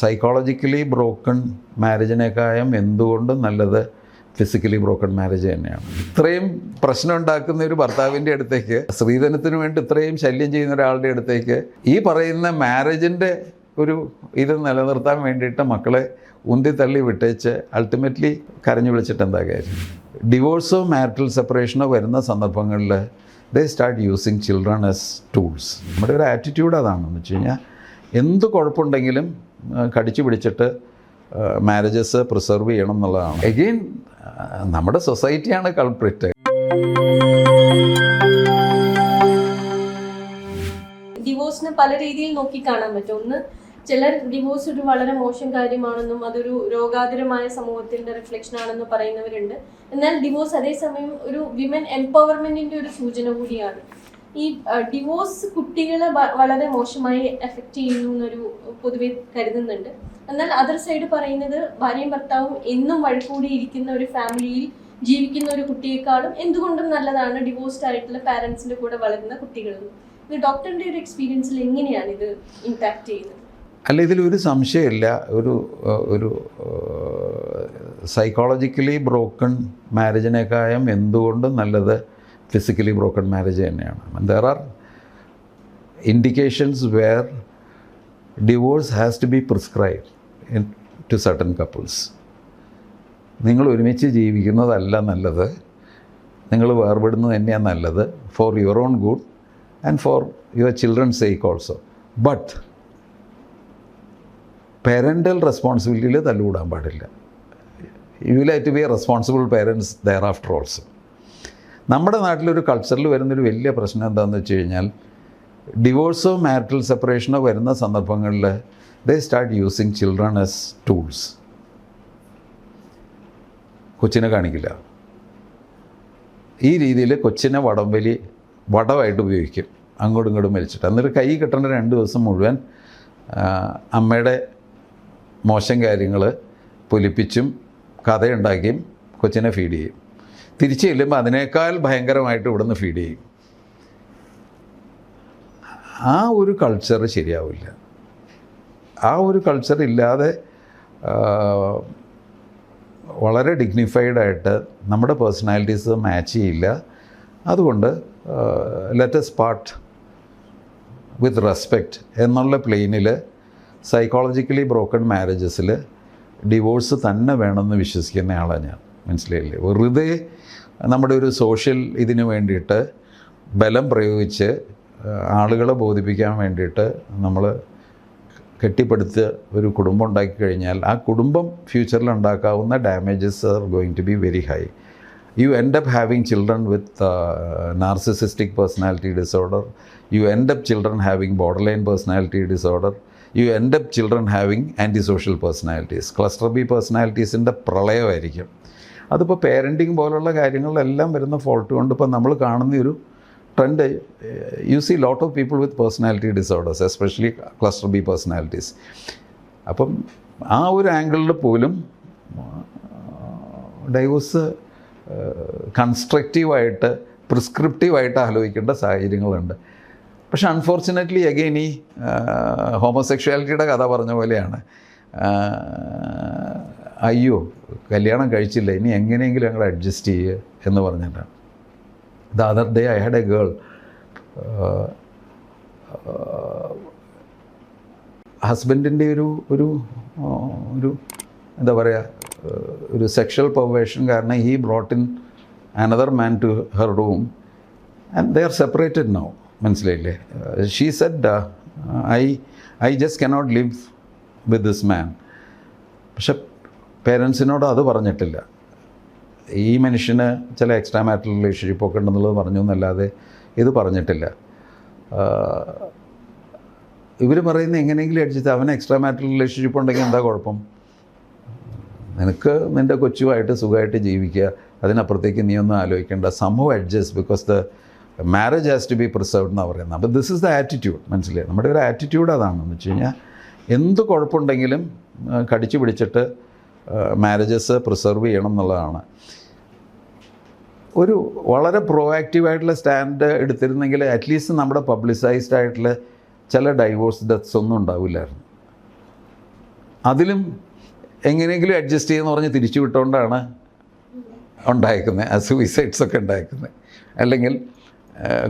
Psychologically broken മാരേജിനേക്കാളും എന്തുകൊണ്ടും നല്ലത് ഫിസിക്കലി ബ്രോക്കൺ മാരേജ് തന്നെയാണ്. ഇത്രയും പ്രശ്നം ഉണ്ടാക്കുന്ന ഒരു ഭർത്താവിൻ്റെ അടുത്തേക്ക്, സ്ത്രീധനത്തിന് വേണ്ടി ഇത്രയും ശല്യം ചെയ്യുന്ന ഒരാളുടെ അടുത്തേക്ക് ഈ പറയുന്ന മാരേജിൻ്റെ ഒരു ഇത് നിലനിർത്താൻ വേണ്ടിയിട്ട് മക്കളെ ഉന്തിത്തള്ളി വിട്ടേച്ച് അൾട്ടിമേറ്റ്ലി കരഞ്ഞു വിളിച്ചിട്ട് എന്താ കാര്യം? ഡിവോഴ്സോ മാരിറ്റൽ സെപ്പറേഷനോ വരുന്ന സന്ദർഭങ്ങളിൽ ദേ start using children as tools. നമ്മുടെ ഒരു ആറ്റിറ്റ്യൂഡ് അതാണെന്ന് വെച്ച് കഴിഞ്ഞാൽ എന്ത് കുഴപ്പമുണ്ടെങ്കിലും കടിച്ചു പിടിച്ചിട്ട് മാരേജസ് പ്രിസർവ് ചെയ്യണം എന്നുള്ളതാണ്. എഗെയിൻ നമ്മുടെ സൊസൈറ്റിയാണ് കൾപ്രിറ്റ്. ഡിവോഴ്സിനെ പല രീതിയിൽ നോക്കി കാണാൻ പറ്റും. ഒന്ന്, ചിലർ ഡിവോഴ്സ് ഒരു വളരെ മോശം കാര്യമാണെന്നും അതൊരു രോഗാതുരമായ സമൂഹത്തിന്റെ റിഫ്ലക്ഷൻ ആണെന്നും പറയുന്നവരുണ്ട്. എന്നാൽ ഡിവോഴ്സ് അതേസമയം ഒരു വിമൻ എംപവർമെന്റിന്റെ ഒരു സൂചന കൂടിയാണ്. ഈ ഡിവോഴ്സ് കുട്ടികളെ വളരെ മോശമായി എഫക്റ്റ് ചെയ്യുന്നു എന്നൊരു പൊതുവെ കരുതുന്നുണ്ട്. എന്നാൽ അതർ സൈഡ് പറയുന്നത് ഭാര്യയും ഭർത്താവും എന്നും വഴക്കൂടിയിരിക്കുന്ന ഒരു ഫാമിലിയിൽ ജീവിക്കുന്ന ഒരു കുട്ടിയെക്കാളും എന്തുകൊണ്ടും നല്ലതാണ് ഡിവോഴ്സ്ഡ് ആയിട്ടുള്ള പാരന്റ്സിന്റെ കൂടെ വളരുന്ന കുട്ടികളെന്ന്. ഇത് ഡോക്ടറിന്റെ ഒരു എക്സ്പീരിയൻസിൽ എങ്ങനെയാണ് ഇത് ഇമ്പാക്ട് ചെയ്യുന്നത്? അല്ല, ഇതിലൊരു സംശയമില്ല. ഒരു സൈക്കോളജിക്കലി ബ്രോക്കൺ മാരേജിനേക്കാളും എന്തുകൊണ്ടും നല്ലത് ഫിസിക്കലി ബ്രോക്കൺ മാരേജ് തന്നെയാണ്. There are indications where divorce has to be prescribe to certain couples. നിങ്ങൾ ഒരുമിച്ച് ജീവിക്കുന്നതല്ല നല്ലത്, നിങ്ങൾ വേർപെടുന്നത് തന്നെയാണ് നല്ലത്, for your own good and for your children's sake also. But parental റെസ്പോൺസിബിലിറ്റിയിൽ തല്ലുകൂടാൻ പാടില്ല. You will have to be a responsible parents thereafter also. നമ്മുടെ നാട്ടിലൊരു കൾച്ചറിൽ വരുന്നൊരു വലിയ പ്രശ്നം എന്താണെന്ന് വെച്ച് കഴിഞ്ഞാൽ ഡിവോഴ്സോ മാരിറ്റൽ സെപ്പറേഷനോ വരുന്ന സന്ദർഭങ്ങളിൽ ദേ start using children as tools. കൊച്ചിനെ കാണിക്കില്ല, ഈ രീതിയിൽ കൊച്ചിനെ വടമായിട്ട് ഉപയോഗിക്കും, അങ്ങോട്ടും ഇങ്ങോട്ടും വലിച്ചിട്ട്. എന്നിട്ട് കൈ കിട്ടേണ്ട 2 ദിവസം മുഴുവൻ അമ്മയുടെ മോശം കാര്യങ്ങൾ പൊലിപ്പിച്ചും കഥയുണ്ടാക്കിയും കൊച്ചിനെ ഫീഡ് ചെയ്യും. തിരിച്ചു ചെല്ലുമ്പോൾ അതിനേക്കാൾ ഭയങ്കരമായിട്ട് ഇവിടുന്ന് ഫീഡ് ചെയ്യും. ആ ഒരു കൾച്ചർ ശരിയാവില്ല. ആ ഒരു കൾച്ചർ ഇല്ലാതെ വളരെ ഡിഗ്നിഫൈഡായിട്ട് നമ്മുടെ പേഴ്സണാലിറ്റീസ് മാച്ച് ചെയ്യില്ല. അതുകൊണ്ട് let us part with respect എന്നുള്ള പ്ലെയിനിൽ സൈക്കോളജിക്കലി ബ്രോക്കൺ മാരേജസിൽ ഡിവോഴ്സ് തന്നെ വേണമെന്ന് വിശ്വസിക്കുന്ന ആളാണ് ഞാൻ. മനസ്സിലായില്ലേ? വെറുതെ നമ്മുടെ ഒരു സോഷ്യൽ ഇതിന് വേണ്ടിയിട്ട് ബലം പ്രയോഗിച്ച് ആളുകളെ ബോധിപ്പിക്കാൻ വേണ്ടിയിട്ട് നമ്മൾ കെട്ടിപ്പടുത്ത് ഒരു കുടുംബം ഉണ്ടാക്കി കഴിഞ്ഞാൽ ആ കുടുംബം ഫ്യൂച്ചറിൽ ഉണ്ടാക്കാവുന്ന damages are going to be very high. You end up having children with narcissistic personality disorder. You end up children having borderline personality disorder. You end up children having antisocial personalities. Cluster B personalitiesൻ്റെ പ്രളയമായിരിക്കും. അതിപ്പോൾ parenting പോലുള്ള കാര്യങ്ങളിലെല്ലാം വരുന്ന fault കൊണ്ട് ഇപ്പോൾ നമ്മൾ കാണുന്ന ഒരു trend, you see lot of people with personality disorders, especially cluster B personalities. അപ്പം ആ ഒരു ആംഗിളിൽ പോലും ഡൈവോഴ്സ് കൺസ്ട്രക്റ്റീവായിട്ട് പ്രിസ്ക്രിപ്റ്റീവായിട്ട് ആലോചിക്കേണ്ട സാഹചര്യങ്ങളുണ്ട്. പക്ഷെ അൺഫോർച്ചുനേറ്റ്ലി അഗെയിൻ ഈ ഹോമോസെക്ഷുവാലിറ്റിയുടെ കഥ പറഞ്ഞ പോലെയാണ്. അയ്യോ കല്യാണം കഴിച്ചില്ല, ഇനി എങ്ങനെയെങ്കിലും ഞങ്ങൾ അഡ്ജസ്റ്റ് ചെയ്യുക എന്ന് പറഞ്ഞിട്ടാണ്. The other day I had a girl, ഹസ്ബൻഡിൻ്റെ ഒരു എന്താ പറയുക, ഒരു സെക്ഷൽ പെർവേഷൻ കാരണം he brought in another man to her room and they are separated now. മനസ്സിലായില്ലേ? She said I just cannot live with this man. പക്ഷെ പേരൻസിനോട് അത് പറഞ്ഞിട്ടില്ല. ഈ മനുഷ്യന് ചില എക്സ്ട്രാ മാരിറ്റൽ റിലേഷൻഷിപ്പൊക്കെ ഉണ്ടെന്നുള്ളത് പറഞ്ഞു എന്നല്ലാതെ ഇത് പറഞ്ഞിട്ടില്ല. ഇവർ പറയുന്നത് എങ്ങനെയെങ്കിലും അടിച്ചിട്ട് അവന് എക്സ്ട്രാ മാരിറ്റൽ റിലേഷൻഷിപ്പ് ഉണ്ടെങ്കിൽ എന്താ കുഴപ്പം? നിനക്ക് നിൻ്റെ കൊച്ചുമായിട്ട് സുഖമായിട്ട് ജീവിക്കുക, അതിനപ്പുറത്തേക്ക് നീ ഒന്നും ആലോചിക്കേണ്ട. സംഭവം adjust because the marriage has to be preserved എന്നാണ് പറയുന്നത്. അപ്പോൾ ദിസ് ഇസ് ദ ആറ്റിറ്റ്യൂഡ്. മനസ്സിലായി? നമ്മുടെ ഒരു ആറ്റിറ്റ്യൂഡ് അതാണെന്ന് വെച്ച് കഴിഞ്ഞാൽ എന്ത് കുഴപ്പമുണ്ടെങ്കിലും കടിച്ചു പിടിച്ചിട്ട് മാരേജസ് പ്രിസർവ് ചെയ്യണം എന്നുള്ളതാണ്. ഒരു വളരെ പ്രോആക്റ്റീവായിട്ടുള്ള സ്റ്റാൻഡ് എടുത്തിരുന്നെങ്കിൽ അറ്റ്ലീസ്റ്റ് നമ്മുടെ പബ്ലിസൈസ്ഡ് ആയിട്ടുള്ള ചില ഡൈവോഴ്സ് ഡെത്ത്സ് ഒന്നും ഉണ്ടാവില്ലായിരുന്നു. അതിലും എങ്ങനെയെങ്കിലും അഡ്ജസ്റ്റ് ചെയ്യുമെന്ന് പറഞ്ഞ് തിരിച്ചു വിട്ടുകൊണ്ടാണ് ഉണ്ടായിരിക്കുന്നത്, ആ സൂയിസൈഡ്സൊക്കെ ഉണ്ടായിരിക്കുന്നത്, അല്ലെങ്കിൽ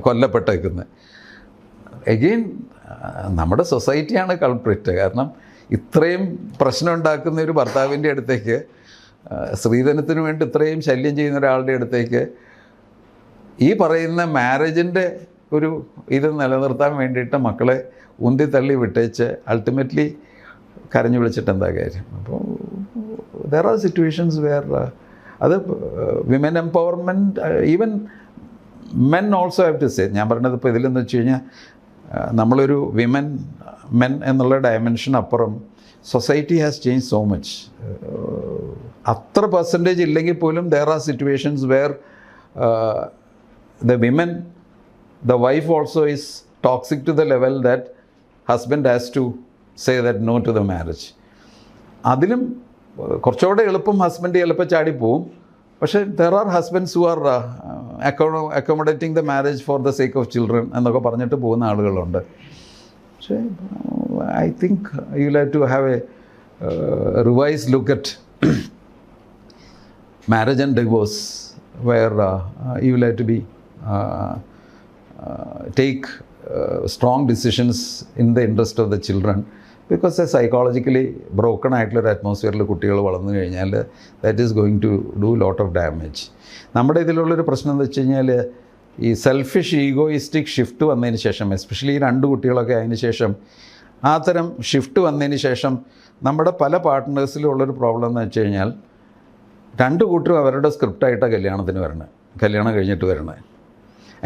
കൊല്ലപ്പെട്ടേക്കുന്നത്. എഗെയിൻ നമ്മുടെ സൊസൈറ്റിയാണ് കൾപ്രിറ്റ്. കാരണം ഇത്രയും പ്രശ്നം ഉണ്ടാക്കുന്ന ഒരു ഭർത്താവിൻ്റെ അടുത്തേക്ക്, സ്ത്രീധനത്തിന് വേണ്ടി ഇത്രയും ശല്യം ചെയ്യുന്ന ഒരാളുടെ അടുത്തേക്ക് ഈ പറയുന്ന മാരേജിൻ്റെ ഒരു ഇത് നിലനിർത്താൻ വേണ്ടിയിട്ട് മക്കളെ ഉന്തിത്തള്ളി വിട്ടേച്ച് അൾട്ടിമേറ്റ്ലി കരഞ്ഞു വിളിച്ചിട്ട് എന്താ കാര്യം? അപ്പോൾ ദർ ആർ സിറ്റുവേഷൻസ് വേർ അത് women empowerment, even men also have to say. ഞാൻ പറഞ്ഞത് ഇപ്പോൾ ഇതിലെന്ന് വെച്ച് കഴിഞ്ഞാൽ നമ്മളൊരു മെൻ എന്നുള്ള ഡയമെൻഷൻ അപ്പുറം society has change so much. അത്ര പെർസെൻറ്റേജ് ഇല്ലെങ്കിൽ പോലും there are situations where the wife also is toxic to the level that husband has to say that no to the marriage. അതിലും കുറച്ചുകൂടെ എളുപ്പം ഹസ്ബൻഡ് ചിലപ്പോൾ ചാടിപ്പോവും. പക്ഷേ there are husbands who are accommodating the marriage for the sake of children എന്നൊക്കെ പറഞ്ഞിട്ട് പോകുന്ന ആളുകളുണ്ട്. പക്ഷേ I think you have to have a revise look at marriage and divorce where you will have to be take strong decisions in the interest of the children, because a psychologically broken ആയിട്ടുള്ളൊരു അറ്റ്മോസ്ഫിയറിൽ കുട്ടികൾ വളർന്നു കഴിഞ്ഞാൽ that is going to do lot of damage. നമ്മുടെ ഇതിലുള്ളൊരു പ്രശ്നം എന്ന് വെച്ച് കഴിഞ്ഞാൽ ഈ സെൽഫിഷ് ഈഗോയിസ്റ്റിക് ഷിഫ്റ്റ് വന്നതിന് ശേഷം, എസ്പെഷ്യലി ഈ 2 കുട്ടികളൊക്കെ അതിന് ശേഷം, ആ തരം ഷിഫ്റ്റ് വന്നതിന് ശേഷം നമ്മുടെ പല പാർട്ട്നേഴ്സിലും ഉള്ളൊരു പ്രോബ്ലം എന്ന് വെച്ച് കഴിഞ്ഞാൽ 2 കൂട്ടരും അവരുടെ സ്ക്രിപ്റ്റായിട്ടാണ് കല്യാണം കഴിഞ്ഞിട്ട് വരണേ.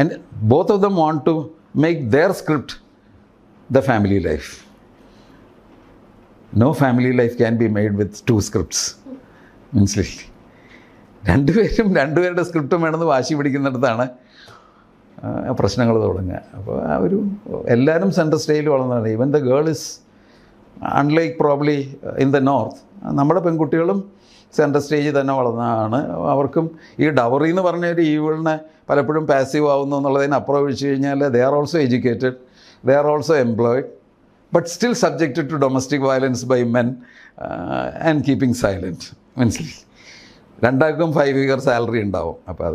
And both of them want to make their script the family life. No family life can be made with 2 scripts. മനസ്സിലായി? 2 പേരും 2 പേരുടെ സ്ക്രിപ്റ്റും വേണമെന്ന് വാശി പിടിക്കുന്നിടത്താണ് പ്രശ്നങ്ങൾ തുടങ്ങുക. അപ്പോൾ ആ ഒരു എല്ലാവരും സെൻട്രൽ സ്റ്റേജിൽ വളർന്നതാണ്. Even the girl is unlike probably in the north. നമ്മുടെ പെൺകുട്ടികളും സെൻട്രൽ സ്റ്റേജിൽ തന്നെ വളർന്നതാണ്. അവർക്കും ഈ ഡവറി എന്ന് പറഞ്ഞ ഒരു ഈവിളിനെ പലപ്പോഴും പാസീവ് ആവുന്നു എന്നുള്ളതിന് അപ്പുറം ഒഴിച്ചു കഴിഞ്ഞാൽ they are also educated, they are also employed, but still subjected to domestic violence by men and keeping silent. മനസ്സിലായി? 2 5 ഫിഗർ സാലറി ഉണ്ടാവും. അപ്പോൾ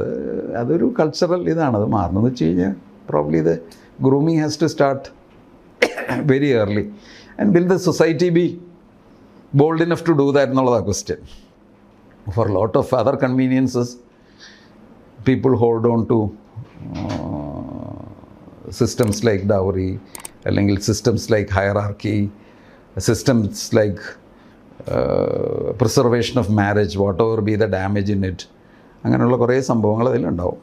അതൊരു കൾച്ചറൽ ഇതാണ്. അത് മാറണമെന്ന് വെച്ച് കഴിഞ്ഞാൽ probably the grooming has to start very early. And will the society be bold enough to do that എന്നുള്ളതാണ് question. For a lot of other conveniences, people hold on to systems like dowry, അല്ലെങ്കിൽ systems like hierarchy, systems like preservation of marriage, whatever be the damage in it. അങ്ങനെയുള്ള കുറേ സംഭവങ്ങൾ അതിലുണ്ടാവും.